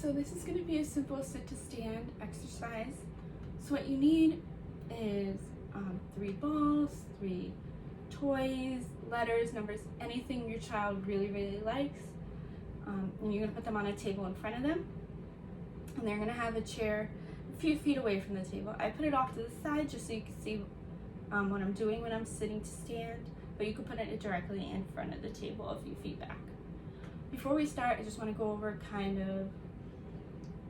So this is going to be a simple sit to stand exercise. So what you need is 3 balls, 3 toys, letters, numbers, anything your child really likes. And you're going to put them on a table in front of them. And they're going to have a chair a few feet away from the table. I put it off to the side just so you can see what I'm doing when I'm sitting to stand, but you can put it directly in front of the table a few feet back. Before we start, I just want to go over kind of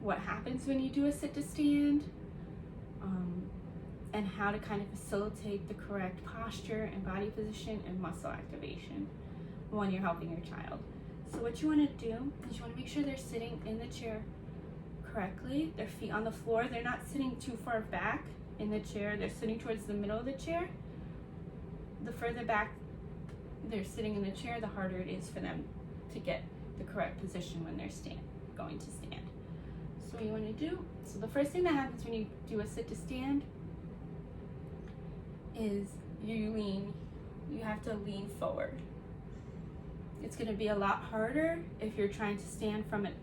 what happens when you do a sit to stand, and how to kind of facilitate the correct posture and body position and muscle activation when you're helping your child. So what you want to do is you want to make sure they're sitting in the chair correctly, their feet on the floor. They're not sitting too far back in the chair, they're sitting towards the middle of the chair. The further back they're sitting in the chair, the harder it is for them to get the correct position when they're going to stand. So what you want to do, so the first thing that happens when you do a sit to stand is you have to lean forward. It's going to be a lot harder if you're trying to stand from it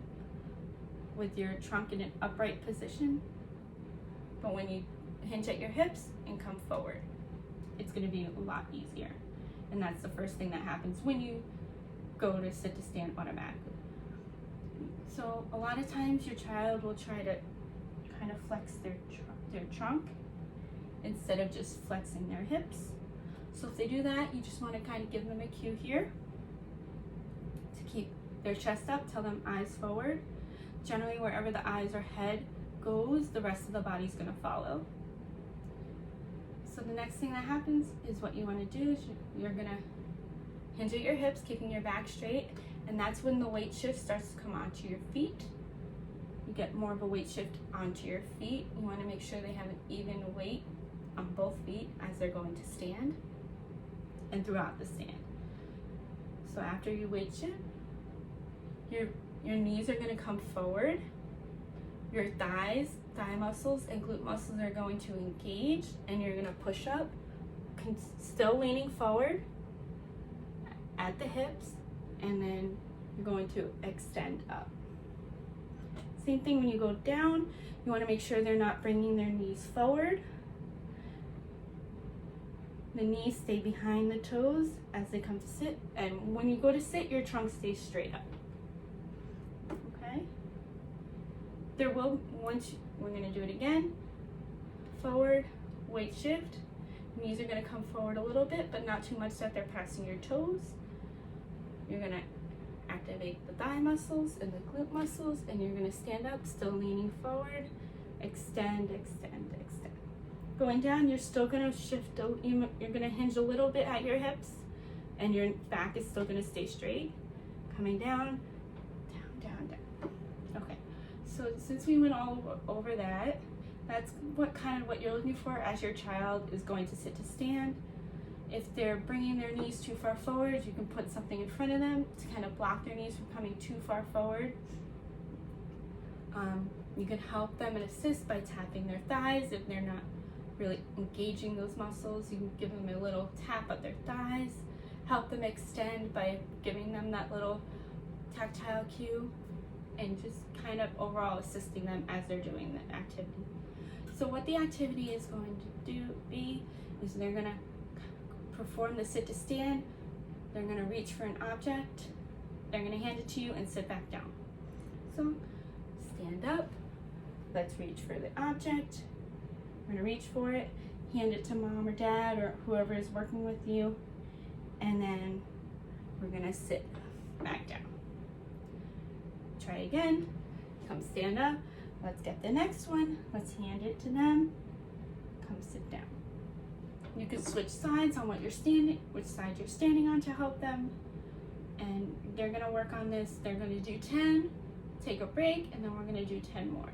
with your trunk in an upright position, but when you hinge at your hips and come forward, it's going to be a lot easier. And that's the first thing that happens when you go to sit to stand automatically. So a lot of times your child will try to kind of flex their trunk instead of just flexing their hips. So if they do that, you just want to kind of give them a cue here to keep their chest up. Tell them eyes forward. Generally, wherever the eyes or head goes, the rest of the body's going to follow. So the next thing that happens is what you want to do is you're going to hinge at your hips, keeping your back straight, and that's when the weight shift starts to come onto your feet. You get more of a weight shift onto your feet. You want to make sure they have an even weight on both feet as they're going to stand and throughout the stand. So after you weight shift, your knees are going to come forward. Your thigh muscles and glute muscles are going to engage, and you're going to push up, still leaning forward at the hips, and then you're going to extend up. Same thing when you go down, you want to make sure they're not bringing their knees forward. The knees stay behind the toes as they come to sit, and when you go to sit, your trunk stays straight up. Okay? We're going to do it again. Forward, weight shift. Knees are going to come forward a little bit, but not too much that they're passing your toes. You're going to activate the thigh muscles and the glute muscles, and you're going to stand up, still leaning forward. Extend, extend, extend. Going down, you're still going to shift, you're going to hinge a little bit at your hips, and your back is still going to stay straight. Coming down, down, down, down. Okay, so since we went all over that, that's what you're looking for as your child is going to sit to stand. If they're bringing their knees too far forward, you can put something in front of them to kind of block their knees from coming too far forward. You can help them and assist by tapping their thighs if they're not really engaging those muscles. You can give them a little tap at their thighs. Help them extend by giving them that little tactile cue, and just kind of overall assisting them as they're doing the activity. So what the activity is going to be is they're going to perform the sit to stand. They're going to reach for an object. They're going to hand it to you and sit back down. So stand up. Let's reach for the object. We're going to reach for it, hand it to mom or dad or whoever is working with you, and then we're going to sit back down. Try again. Come stand up. Let's get the next one. Let's hand it to them. Come sit down. You can switch sides on which side you're standing on to help them. And they're going to work on this. They're going to do 10, take a break, and then we're going to do 10 more.